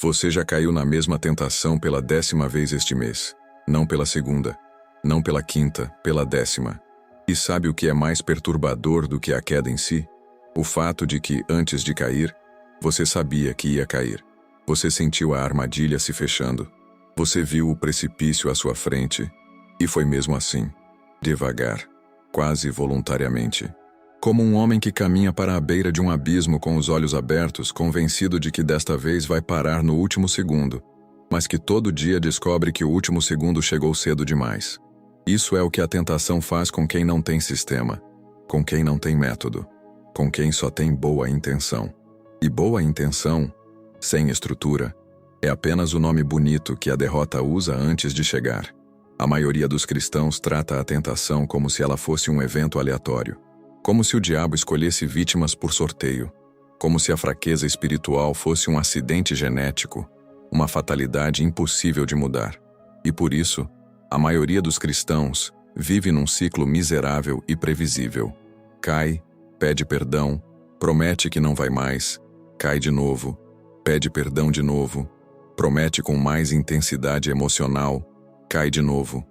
Você já caiu na mesma tentação pela 10ª vez este mês. Não pela segunda, não pela quinta, pela 10ª. E sabe o que é mais perturbador do que a queda em si? O fato de que, antes de cair, você sabia que ia cair. Você sentiu a armadilha se fechando. Você viu o precipício à sua frente. E foi mesmo assim, devagar, quase voluntariamente. Como um homem que caminha para a beira de um abismo com os olhos abertos, convencido de que desta vez vai parar no último segundo, mas que todo dia descobre que o último segundo chegou cedo demais. Isso é o que a tentação faz com quem não tem sistema, com quem não tem método, com quem só tem boa intenção. E boa intenção, sem estrutura, é apenas o nome bonito que a derrota usa antes de chegar. A maioria dos cristãos trata a tentação como se ela fosse um evento aleatório. Como se o diabo escolhesse vítimas por sorteio. Como se a fraqueza espiritual fosse um acidente genético, uma fatalidade impossível de mudar. E por isso, a maioria dos cristãos vive num ciclo miserável e previsível. Cai, pede perdão, promete que não vai mais, cai de novo, pede perdão de novo, promete com mais intensidade emocional, cai de novo.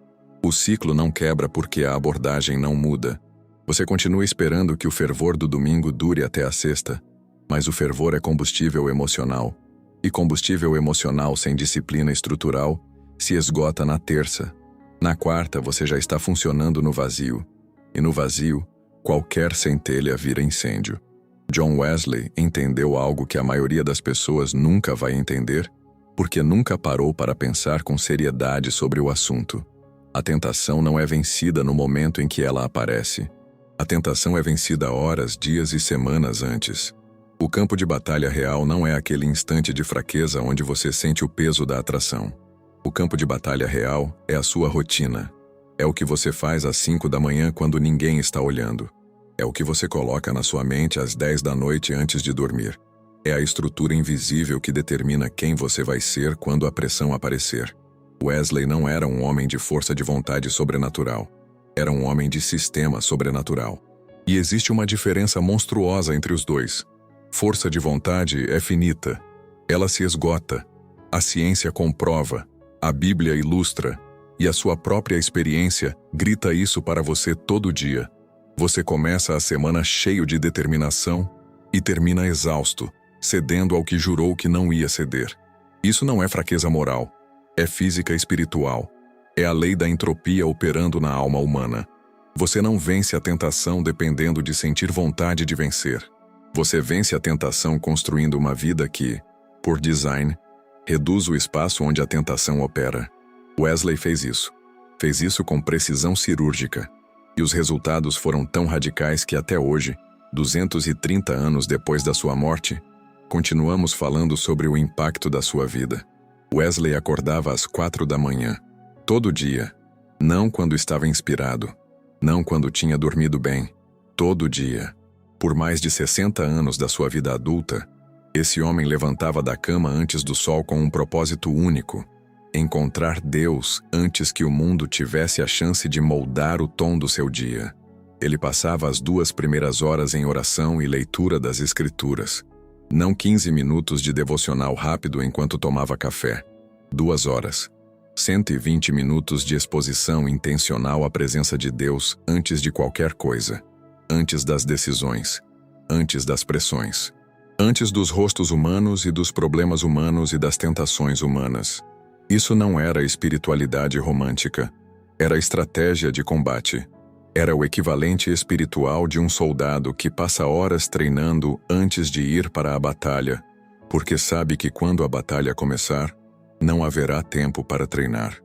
O ciclo não quebra porque a abordagem não muda. Você continua esperando que o fervor do domingo dure até a sexta, mas o fervor é combustível emocional. E combustível emocional sem disciplina estrutural se esgota na terça. Na quarta, você já está funcionando no vazio. E no vazio, qualquer centelha vira incêndio. John Wesley entendeu algo que a maioria das pessoas nunca vai entender, porque nunca parou para pensar com seriedade sobre o assunto. A tentação não é vencida no momento em que ela aparece. A tentação é vencida horas, dias e semanas antes. O campo de batalha real não é aquele instante de fraqueza onde você sente o peso da atração. O campo de batalha real é a sua rotina. É o que você faz às 5 da manhã quando ninguém está olhando. É o que você coloca na sua mente às 10 da noite antes de dormir. É a estrutura invisível que determina quem você vai ser quando a pressão aparecer. Wesley não era um homem de força de vontade sobrenatural. Era um homem de sistema sobrenatural. E existe uma diferença monstruosa entre os dois. Força de vontade é finita. Ela se esgota. A ciência comprova. A Bíblia ilustra. E a sua própria experiência grita isso para você todo dia. Você começa a semana cheio de determinação e termina exausto, cedendo ao que jurou que não ia ceder. Isso não é fraqueza moral. É física espiritual. É a lei da entropia operando na alma humana. Você não vence a tentação dependendo de sentir vontade de vencer. Você vence a tentação construindo uma vida que, por design, reduz o espaço onde a tentação opera. Wesley fez isso. Fez isso com precisão cirúrgica. E os resultados foram tão radicais que até hoje, 230 anos depois da sua morte, continuamos falando sobre o impacto da sua vida. Wesley acordava às 4 da manhã. Todo dia. Não quando estava inspirado. Não quando tinha dormido bem. Todo dia. Por mais de 60 anos da sua vida adulta, esse homem levantava da cama antes do sol com um propósito único: encontrar Deus antes que o mundo tivesse a chance de moldar o tom do seu dia. Ele passava as 2 primeiras horas em oração e leitura das Escrituras. Não 15 minutos de devocional rápido enquanto tomava café. 2 horas. 120 minutos de exposição intencional à presença de Deus antes de qualquer coisa. Antes das decisões. Antes das pressões. Antes dos rostos humanos e dos problemas humanos e das tentações humanas. Isso não era espiritualidade romântica. Era estratégia de combate. Era o equivalente espiritual de um soldado que passa horas treinando antes de ir para a batalha, porque sabe que quando a batalha começar, não haverá tempo para treinar.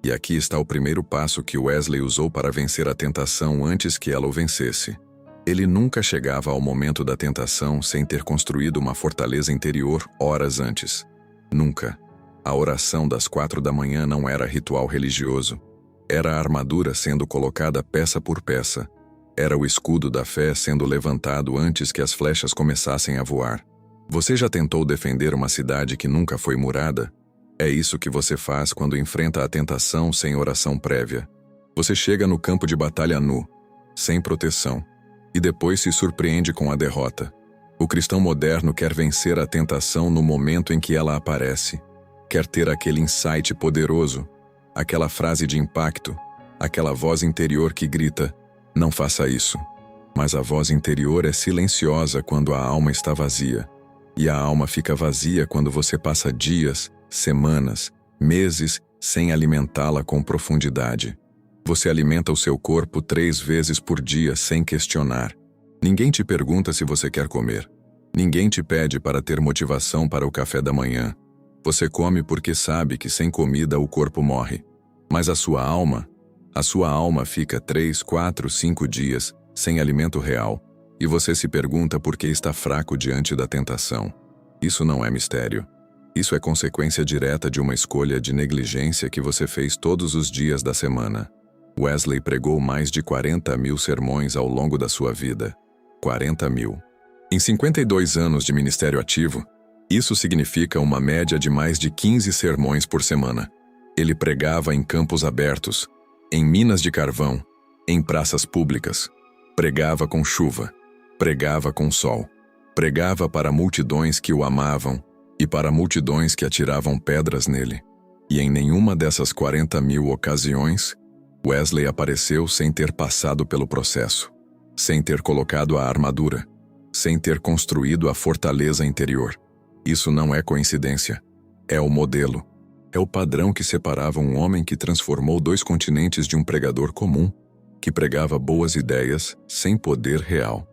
E aqui está o primeiro passo que Wesley usou para vencer a tentação antes que ela o vencesse. Ele nunca chegava ao momento da tentação sem ter construído uma fortaleza interior horas antes. Nunca. A oração das 4 da manhã não era ritual religioso. Era a armadura sendo colocada peça por peça. Era o escudo da fé sendo levantado antes que as flechas começassem a voar. Você já tentou defender uma cidade que nunca foi murada? É isso que você faz quando enfrenta a tentação sem oração prévia. Você chega no campo de batalha nu, sem proteção, e depois se surpreende com a derrota. O cristão moderno quer vencer a tentação no momento em que ela aparece. Quer ter aquele insight poderoso, aquela frase de impacto, aquela voz interior que grita: não faça isso. Mas a voz interior é silenciosa quando a alma está vazia. E a alma fica vazia quando você passa dias, semanas, meses sem alimentá-la com profundidade. Você alimenta o seu corpo 3 vezes por dia sem questionar. Ninguém te pergunta se você quer comer. Ninguém te pede para ter motivação para o café da manhã. Você come porque sabe que sem comida o corpo morre. Mas a sua alma fica 3, 4, 5 dias sem alimento real. E você se pergunta por que está fraco diante da tentação. Isso não é mistério. Isso é consequência direta de uma escolha de negligência que você fez todos os dias da semana. Wesley pregou mais de 40.000 sermões ao longo da sua vida. 40.000. Em 52 anos de ministério ativo, isso significa uma média de mais de 15 sermões por semana. Ele pregava em campos abertos, em minas de carvão, em praças públicas. Pregava com chuva, pregava com sol. Pregava para multidões que o amavam e para multidões que atiravam pedras nele. E em nenhuma dessas 40.000 ocasiões, Wesley apareceu sem ter passado pelo processo, sem ter colocado a armadura, sem ter construído a fortaleza interior. Isso não é coincidência. É o modelo. É o padrão que separava um homem que transformou 2 continentes de um pregador comum, que pregava boas ideias sem poder real.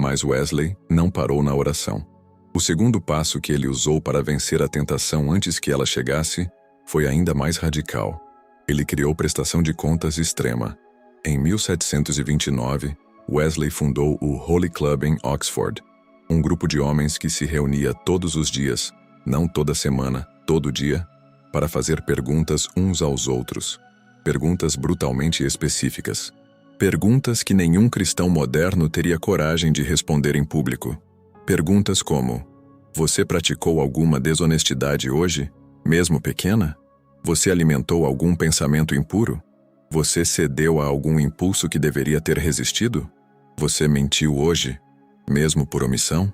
Mas Wesley não parou na oração. O segundo passo que ele usou para vencer a tentação antes que ela chegasse foi ainda mais radical. Ele criou prestação de contas extrema. Em 1729, Wesley fundou o Holy Club em Oxford, um grupo de homens que se reunia todos os dias, não toda semana, todo dia, para fazer perguntas uns aos outros. Perguntas brutalmente específicas. Perguntas que nenhum cristão moderno teria coragem de responder em público. Perguntas como: você praticou alguma desonestidade hoje, mesmo pequena? Você alimentou algum pensamento impuro? Você cedeu a algum impulso que deveria ter resistido? Você mentiu hoje, mesmo por omissão?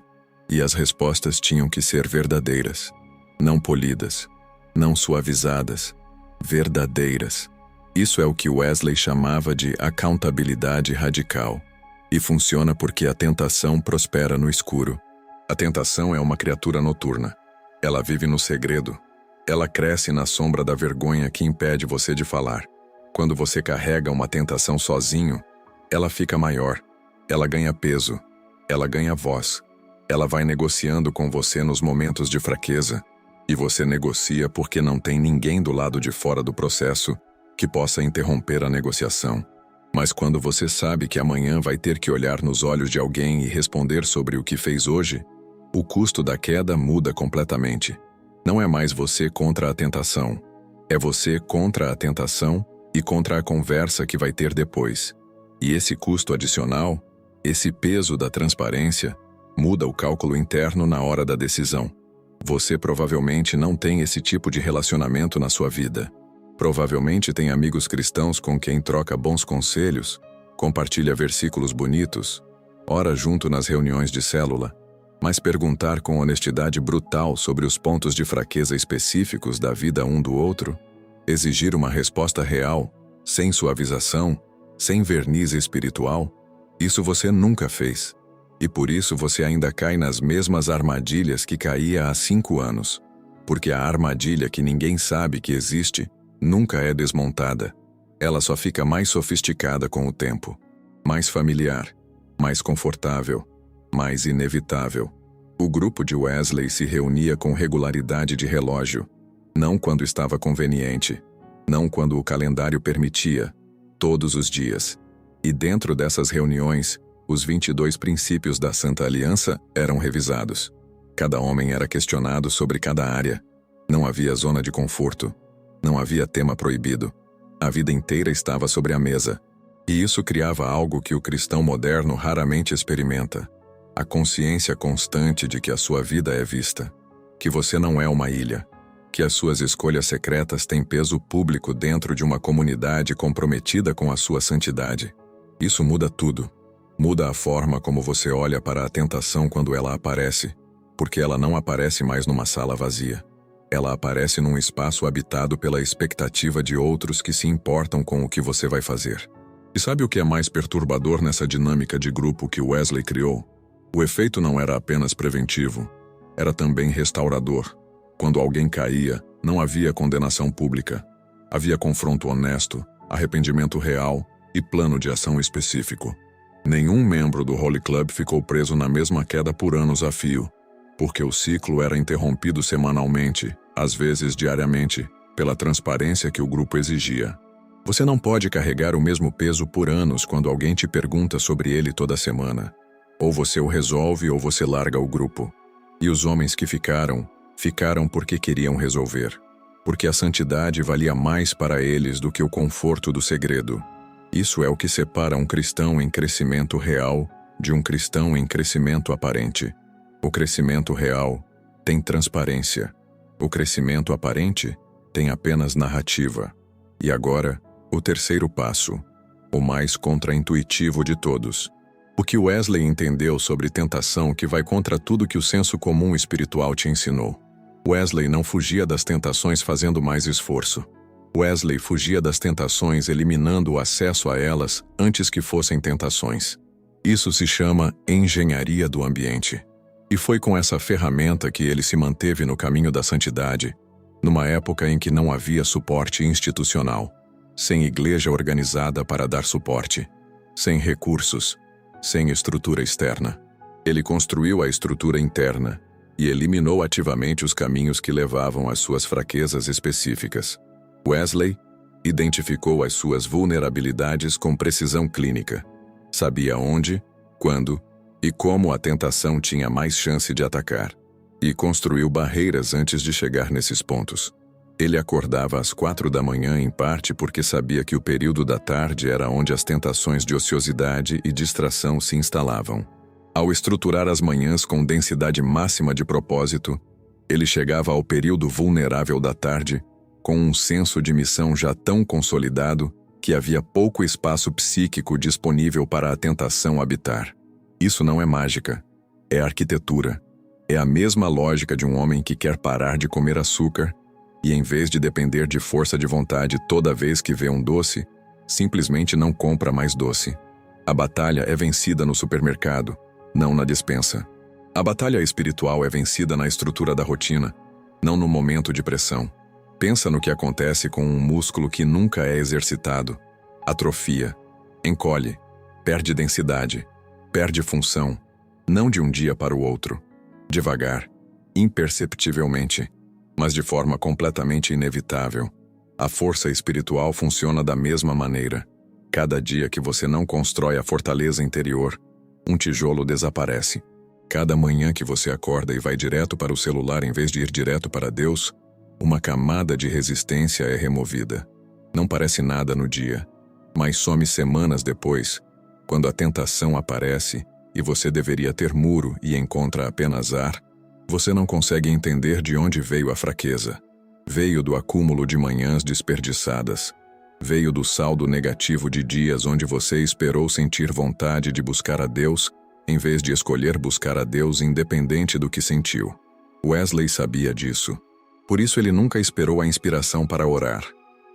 E as respostas tinham que ser verdadeiras, não polidas, não suavizadas, verdadeiras. Isso é o que Wesley chamava de accountabilidade radical. E funciona porque a tentação prospera no escuro. A tentação é uma criatura noturna. Ela vive no segredo. Ela cresce na sombra da vergonha que impede você de falar. Quando você carrega uma tentação sozinho, ela fica maior. Ela ganha peso. Ela ganha voz. Ela vai negociando com você nos momentos de fraqueza. E você negocia porque não tem ninguém do lado de fora do processo que possa interromper a negociação. Mas quando você sabe que amanhã vai ter que olhar nos olhos de alguém e responder sobre o que fez hoje, o custo da queda muda completamente. Não é mais você contra a tentação. É você contra a tentação e contra a conversa que vai ter depois. E esse custo adicional, esse peso da transparência, muda o cálculo interno na hora da decisão. Você provavelmente não tem esse tipo de relacionamento na sua vida. Provavelmente tem amigos cristãos com quem troca bons conselhos, compartilha versículos bonitos, ora junto nas reuniões de célula, mas perguntar com honestidade brutal sobre os pontos de fraqueza específicos da vida um do outro, exigir uma resposta real, sem suavização, sem verniz espiritual, isso você nunca fez. E por isso você ainda cai nas mesmas armadilhas que caía há 5 anos. Porque a armadilha que ninguém sabe que existe nunca é desmontada. Ela só fica mais sofisticada com o tempo. Mais familiar, mais confortável, mais inevitável. O grupo de Wesley se reunia com regularidade de relógio. Não quando estava conveniente. Não quando o calendário permitia. Todos os dias. E dentro dessas reuniões, os 22 princípios da Santa Aliança eram revisados. Cada homem era questionado sobre cada área. Não havia zona de conforto. Não havia tema proibido. A vida inteira estava sobre a mesa. E isso criava algo que o cristão moderno raramente experimenta. A consciência constante de que a sua vida é vista. Que você não é uma ilha. Que as suas escolhas secretas têm peso público dentro de uma comunidade comprometida com a sua santidade. Isso muda tudo. Muda a forma como você olha para a tentação quando ela aparece, porque ela não aparece mais numa sala vazia. Ela aparece num espaço habitado pela expectativa de outros que se importam com o que você vai fazer. E sabe o que é mais perturbador nessa dinâmica de grupo que Wesley criou? O efeito não era apenas preventivo, era também restaurador. Quando alguém caía, não havia condenação pública. Havia confronto honesto, arrependimento real e plano de ação específico. Nenhum membro do Holy Club ficou preso na mesma queda por anos a fio, porque o ciclo era interrompido semanalmente, às vezes diariamente, pela transparência que o grupo exigia. Você não pode carregar o mesmo peso por anos quando alguém te pergunta sobre ele toda semana. Ou você o resolve ou você larga o grupo. E os homens que ficaram porque queriam resolver. Porque a santidade valia mais para eles do que o conforto do segredo. Isso é o que separa um cristão em crescimento real de um cristão em crescimento aparente. O crescimento real tem transparência. O crescimento aparente tem apenas narrativa. E agora, o terceiro passo, o mais contraintuitivo de todos. O que Wesley entendeu sobre tentação que vai contra tudo que o senso comum espiritual te ensinou. Wesley não fugia das tentações fazendo mais esforço. Wesley fugia das tentações eliminando o acesso a elas antes que fossem tentações. Isso se chama engenharia do ambiente. E foi com essa ferramenta que ele se manteve no caminho da santidade, numa época em que não havia suporte institucional, sem igreja organizada para dar suporte, sem recursos, sem estrutura externa. Ele construiu a estrutura interna e eliminou ativamente os caminhos que levavam às suas fraquezas específicas. Wesley identificou as suas vulnerabilidades com precisão clínica. Sabia onde, quando e como a tentação tinha mais chance de atacar. E construiu barreiras antes de chegar nesses pontos. Ele acordava às 4 da manhã em parte porque sabia que o período da tarde era onde as tentações de ociosidade e distração se instalavam. Ao estruturar as manhãs com densidade máxima de propósito, ele chegava ao período vulnerável da tarde com um senso de missão já tão consolidado que havia pouco espaço psíquico disponível para a tentação habitar. Isso não é mágica, é arquitetura. É a mesma lógica de um homem que quer parar de comer açúcar e, em vez de depender de força de vontade toda vez que vê um doce, simplesmente não compra mais doce. A batalha é vencida no supermercado, não na despensa. A batalha espiritual é vencida na estrutura da rotina, não no momento de pressão. Pensa no que acontece com um músculo que nunca é exercitado. Atrofia, encolhe, perde densidade, perde função, não de um dia para o outro. Devagar, imperceptivelmente, mas de forma completamente inevitável. A força espiritual funciona da mesma maneira. Cada dia que você não constrói a fortaleza interior, um tijolo desaparece. Cada manhã que você acorda e vai direto para o celular em vez de ir direto para Deus, uma camada de resistência é removida. Não parece nada no dia, mas some semanas depois, quando a tentação aparece e você deveria ter muro e encontra apenas ar, você não consegue entender de onde veio a fraqueza. Veio do acúmulo de manhãs desperdiçadas. Veio do saldo negativo de dias onde você esperou sentir vontade de buscar a Deus, em vez de escolher buscar a Deus independente do que sentiu. Wesley sabia disso. Por isso ele nunca esperou a inspiração para orar.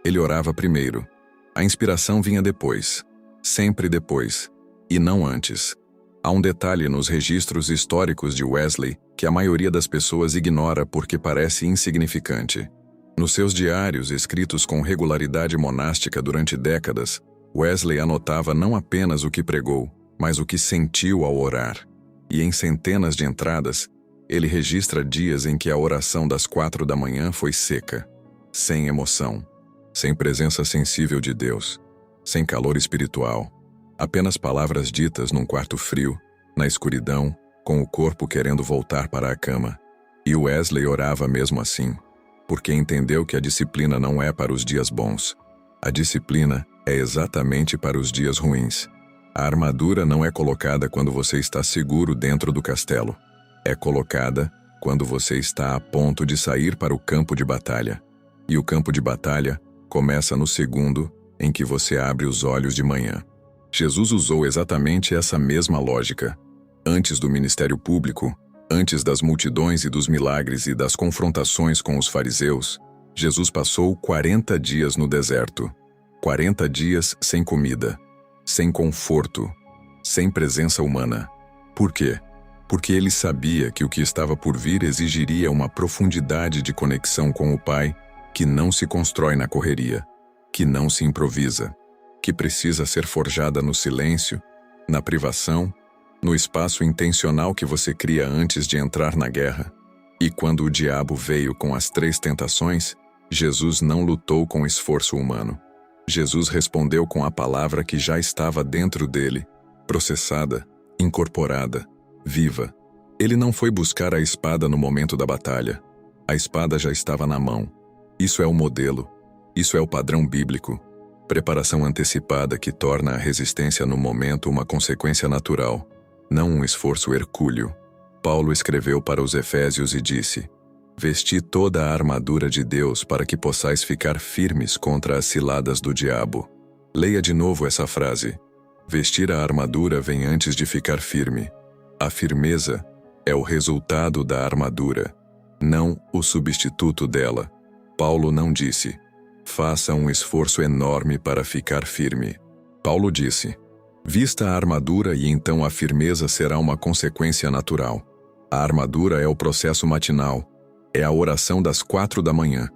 Ele orava primeiro. A inspiração vinha depois. Sempre depois. E não antes. Há um detalhe nos registros históricos de Wesley que a maioria das pessoas ignora porque parece insignificante. Nos seus diários, escritos com regularidade monástica durante décadas, Wesley anotava não apenas o que pregou, mas o que sentiu ao orar. E em centenas de entradas, ele registra dias em que a oração das 4 da manhã foi seca, sem emoção, sem presença sensível de Deus, sem calor espiritual, apenas palavras ditas num quarto frio, na escuridão, com o corpo querendo voltar para a cama. E Wesley orava mesmo assim, porque entendeu que a disciplina não é para os dias bons. A disciplina é exatamente para os dias ruins. A armadura não é colocada quando você está seguro dentro do castelo. É colocada quando você está a ponto de sair para o campo de batalha. E o campo de batalha começa no segundo em que você abre os olhos de manhã. Jesus usou exatamente essa mesma lógica. Antes do ministério público, antes das multidões e dos milagres e das confrontações com os fariseus, Jesus passou 40 dias no deserto. 40 dias sem comida, sem conforto, sem presença humana. Por quê? Porque ele sabia que o que estava por vir exigiria uma profundidade de conexão com o Pai que não se constrói na correria, que não se improvisa, que precisa ser forjada no silêncio, na privação, no espaço intencional que você cria antes de entrar na guerra. E quando o diabo veio com as 3 tentações, Jesus não lutou com esforço humano. Jesus respondeu com a palavra que já estava dentro dele, processada, incorporada, viva. Ele não foi buscar a espada no momento da batalha. A espada já estava na mão. Isso é o modelo. Isso é o padrão bíblico. Preparação antecipada que torna a resistência no momento uma consequência natural, não um esforço hercúleo. Paulo escreveu para os Efésios e disse: "Vesti toda a armadura de Deus para que possais ficar firmes contra as ciladas do diabo." Leia de novo essa frase. Vestir a armadura vem antes de ficar firme. A firmeza é o resultado da armadura, não o substituto dela. Paulo não disse: "Faça um esforço enorme para ficar firme." Paulo disse: "Vista a armadura e então a firmeza será uma consequência natural." A armadura é o processo matinal. É a oração das 4 da manhã.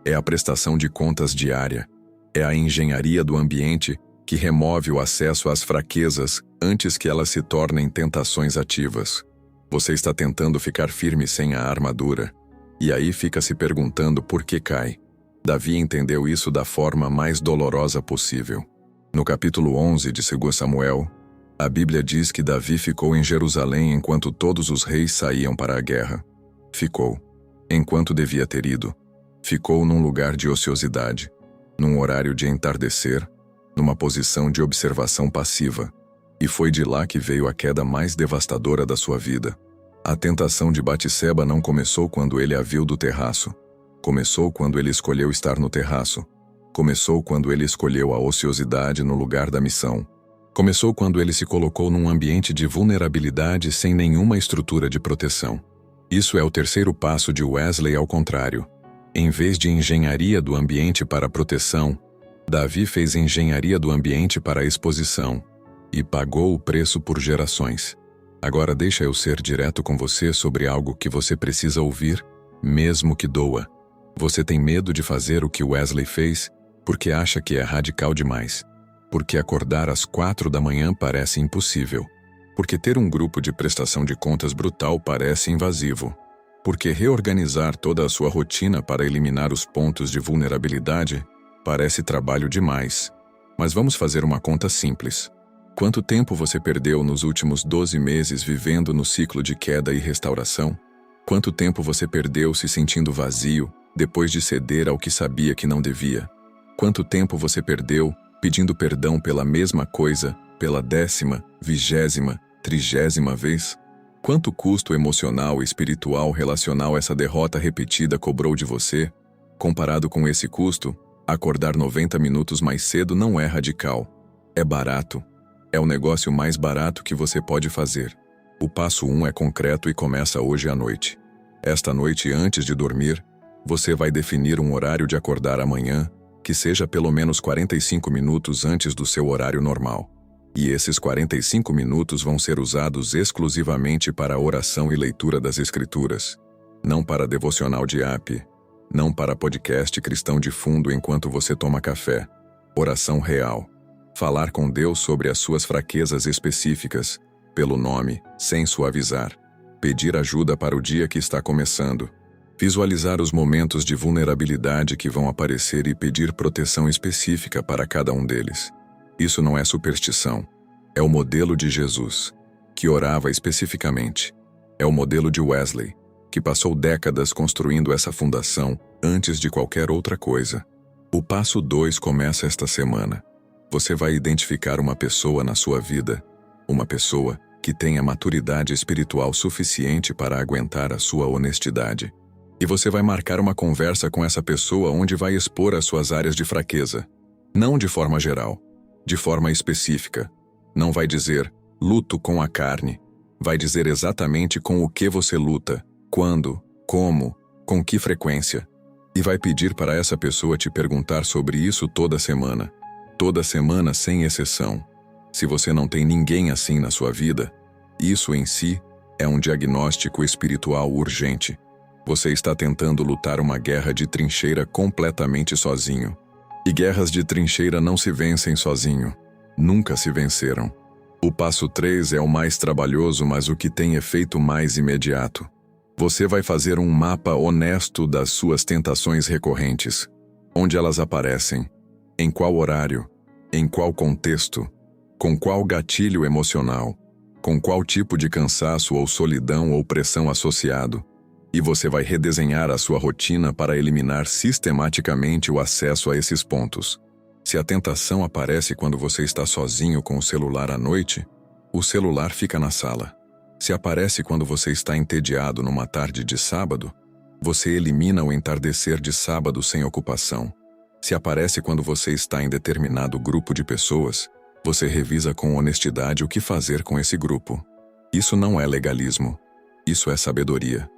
É a prestação de contas diária. É a engenharia do ambiente que remove o acesso às fraquezas antes que elas se tornem tentações ativas. Você está tentando ficar firme sem a armadura. E aí fica se perguntando por que cai. Davi entendeu isso da forma mais dolorosa possível. No capítulo 11 de 2 Samuel, a Bíblia diz que Davi ficou em Jerusalém enquanto todos os reis saíam para a guerra. Ficou. Enquanto devia ter ido. Ficou num lugar de ociosidade, num horário de entardecer, numa posição de observação passiva. E foi de lá que veio a queda mais devastadora da sua vida. A tentação de Batseba não começou quando ele a viu do terraço. Começou quando ele escolheu estar no terraço. Começou quando ele escolheu a ociosidade no lugar da missão. Começou quando ele se colocou num ambiente de vulnerabilidade sem nenhuma estrutura de proteção. Isso é o terceiro passo de Wesley ao contrário. Em vez de engenharia do ambiente para a proteção, Davi fez engenharia do ambiente para a exposição e pagou o preço por gerações. Agora deixa eu ser direto com você sobre algo que você precisa ouvir, mesmo que doa. Você tem medo de fazer o que Wesley fez porque acha que é radical demais. Porque acordar às 4 da manhã parece impossível. Porque ter um grupo de prestação de contas brutal parece invasivo. Porque reorganizar toda a sua rotina para eliminar os pontos de vulnerabilidade parece trabalho demais. Mas vamos fazer uma conta simples. Quanto tempo você perdeu nos últimos 12 meses vivendo no ciclo de queda e restauração? Quanto tempo você perdeu se sentindo vazio depois de ceder ao que sabia que não devia? Quanto tempo você perdeu pedindo perdão pela mesma coisa pela 10ª, 20ª, 30ª vez? Quanto custo emocional, espiritual, relacional essa derrota repetida cobrou de você? Comparado com esse custo, acordar 90 minutos mais cedo não é radical. É barato. É o negócio mais barato que você pode fazer. O passo 1 é concreto e começa hoje à noite. Esta noite, antes de dormir, você vai definir um horário de acordar amanhã, que seja pelo menos 45 minutos antes do seu horário normal. E esses 45 minutos vão ser usados exclusivamente para oração e leitura das Escrituras. Não para devocional de app. Não para podcast cristão de fundo enquanto você toma café. Oração real. Falar com Deus sobre as suas fraquezas específicas, pelo nome, sem suavizar. Pedir ajuda para o dia que está começando. Visualizar os momentos de vulnerabilidade que vão aparecer e pedir proteção específica para cada um deles. Isso não é superstição. É o modelo de Jesus, que orava especificamente. É o modelo de Wesley, que passou décadas construindo essa fundação antes de qualquer outra coisa. O passo 2 começa esta semana. Você vai identificar uma pessoa na sua vida, uma pessoa que tenha maturidade espiritual suficiente para aguentar a sua honestidade. E você vai marcar uma conversa com essa pessoa onde vai expor as suas áreas de fraqueza. Não de forma geral, de forma específica, Não vai dizer, luto com a carne. Vai dizer exatamente com o que você luta, quando, como, com que frequência. E vai pedir para essa pessoa te perguntar sobre isso toda semana sem exceção. Se você não tem ninguém assim na sua vida, isso em si é um diagnóstico espiritual urgente. Você está tentando lutar uma guerra de trincheira completamente sozinho. E guerras de trincheira não se vencem sozinho. Nunca se venceram. O passo 3 é o mais trabalhoso, mas o que tem efeito mais imediato. Você vai fazer um mapa honesto das suas tentações recorrentes. Onde elas aparecem, em qual horário, em qual contexto, com qual gatilho emocional, com qual tipo de cansaço ou solidão ou pressão associado. E você vai redesenhar a sua rotina para eliminar sistematicamente o acesso a esses pontos. Se a tentação aparece quando você está sozinho com o celular à noite, o celular fica na sala. Se aparece quando você está entediado numa tarde de sábado, você elimina o entardecer de sábado sem ocupação. Se aparece quando você está em determinado grupo de pessoas, você revisa com honestidade o que fazer com esse grupo. Isso não é legalismo. Isso é sabedoria.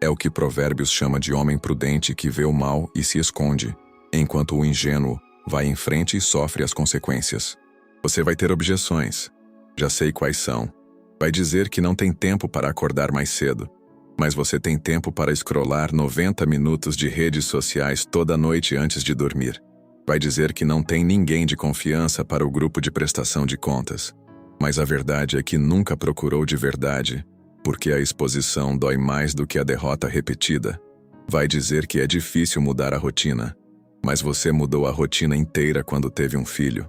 É o que Provérbios chama de homem prudente que vê o mal e se esconde, enquanto o ingênuo vai em frente e sofre as consequências. Você vai ter objeções. Já sei quais são. Vai dizer que não tem tempo para acordar mais cedo, mas você tem tempo para scrollar 90 minutos de redes sociais toda noite antes de dormir. Vai dizer que não tem ninguém de confiança para o grupo de prestação de contas, mas a verdade é que nunca procurou de verdade, porque a exposição dói mais do que a derrota repetida. Vai dizer que é difícil mudar a rotina, mas você mudou a rotina inteira quando teve um filho.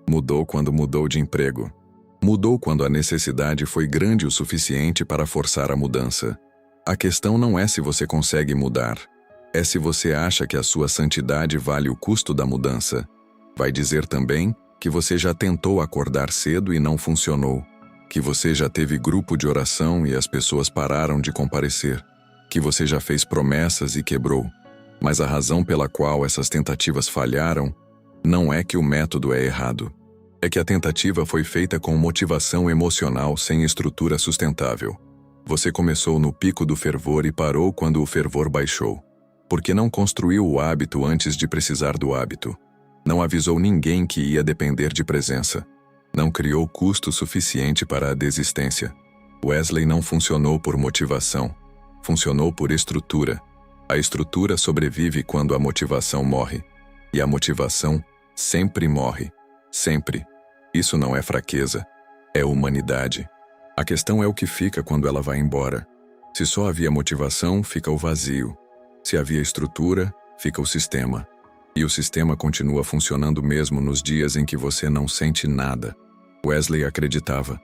Mudou quando mudou de emprego. Mudou quando a necessidade foi grande o suficiente para forçar a mudança. A questão não é se você consegue mudar, é se você acha que a sua santidade vale o custo da mudança. Vai dizer também que você já tentou acordar cedo e não funcionou, que você já teve grupo de oração e as pessoas pararam de comparecer, que você já fez promessas e quebrou. Mas a razão pela qual essas tentativas falharam não é que o método é errado. É que a tentativa foi feita com motivação emocional sem estrutura sustentável. Você começou no pico do fervor e parou quando o fervor baixou. Porque não construiu o hábito antes de precisar do hábito. Não avisou ninguém que ia depender de presença. Não criou custo suficiente para a desistência. Wesley não funcionou por motivação. Funcionou por estrutura. A estrutura sobrevive quando a motivação morre. E a motivação sempre morre. Sempre. Isso não é fraqueza. É humanidade. A questão é o que fica quando ela vai embora. Se só havia motivação, fica o vazio. Se havia estrutura, fica o sistema. E o sistema continua funcionando mesmo nos dias em que você não sente nada. Wesley acreditava,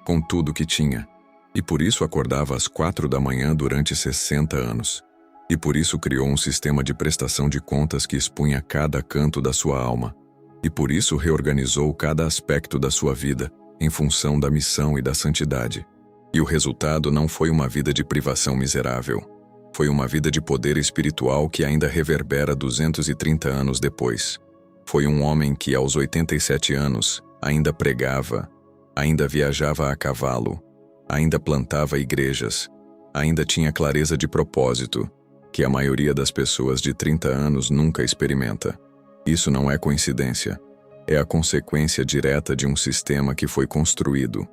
com tudo que tinha. E por isso acordava às 4 da manhã durante 60 anos. E por isso criou um sistema de prestação de contas que expunha cada canto da sua alma. E por isso reorganizou cada aspecto da sua vida, em função da missão e da santidade. E o resultado não foi uma vida de privação miserável. Foi uma vida de poder espiritual que ainda reverbera 230 anos depois. Foi um homem que, aos 87 anos, ainda pregava, ainda viajava a cavalo, ainda plantava igrejas, ainda tinha clareza de propósito, que a maioria das pessoas de 30 anos nunca experimenta. Isso não é coincidência. É a consequência direta de um sistema que foi construído,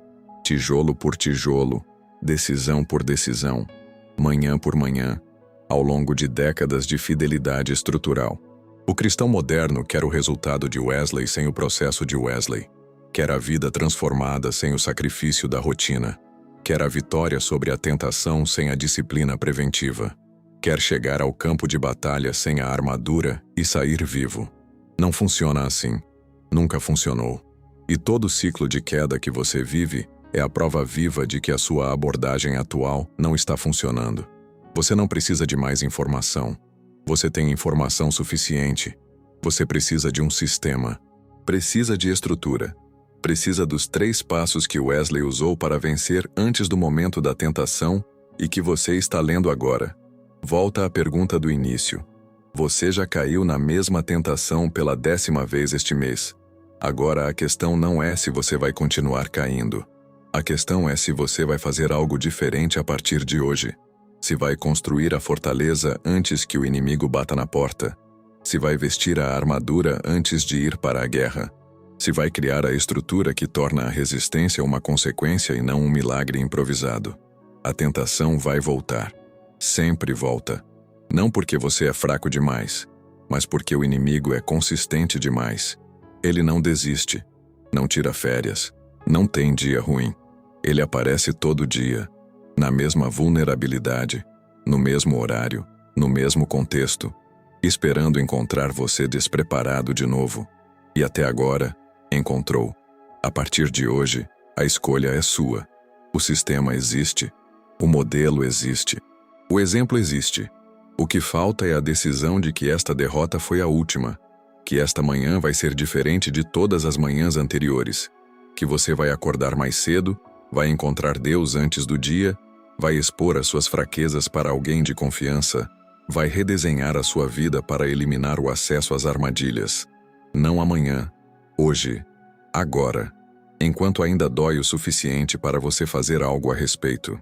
tijolo por tijolo, decisão por decisão, manhã por manhã, ao longo de décadas de fidelidade estrutural. O cristão moderno quer o resultado de Wesley sem o processo de Wesley. Quer a vida transformada sem o sacrifício da rotina. Quer a vitória sobre a tentação sem a disciplina preventiva. Quer chegar ao campo de batalha sem a armadura e sair vivo. Não funciona assim. Nunca funcionou. E todo ciclo de queda que você vive é a prova viva de que a sua abordagem atual não está funcionando. Você não precisa de mais informação. Você tem informação suficiente. Você precisa de um sistema. Precisa de estrutura. Precisa dos 3 passos que Wesley usou para vencer antes do momento da tentação e que você está lendo agora. Volta à pergunta do início. Você já caiu na mesma tentação pela 10ª vez este mês. Agora a questão não é se você vai continuar caindo. A questão é se você vai fazer algo diferente a partir de hoje. Se vai construir a fortaleza antes que o inimigo bata na porta. Se vai vestir a armadura antes de ir para a guerra. Se vai criar a estrutura que torna a resistência uma consequência e não um milagre improvisado. A tentação vai voltar. Sempre volta. Não porque você é fraco demais, mas porque o inimigo é consistente demais. Ele não desiste, não tira férias, não tem dia ruim. Ele aparece todo dia, na mesma vulnerabilidade, no mesmo horário, no mesmo contexto, esperando encontrar você despreparado de novo. E até agora, encontrou. A partir de hoje, a escolha é sua. O sistema existe, o modelo existe, o exemplo existe. O que falta é a decisão de que esta derrota foi a última, que esta manhã vai ser diferente de todas as manhãs anteriores, que você vai acordar mais cedo, vai encontrar Deus antes do dia, vai expor as suas fraquezas para alguém de confiança, vai redesenhar a sua vida para eliminar o acesso às armadilhas. Não amanhã, hoje, agora, enquanto ainda dói o suficiente para você fazer algo a respeito.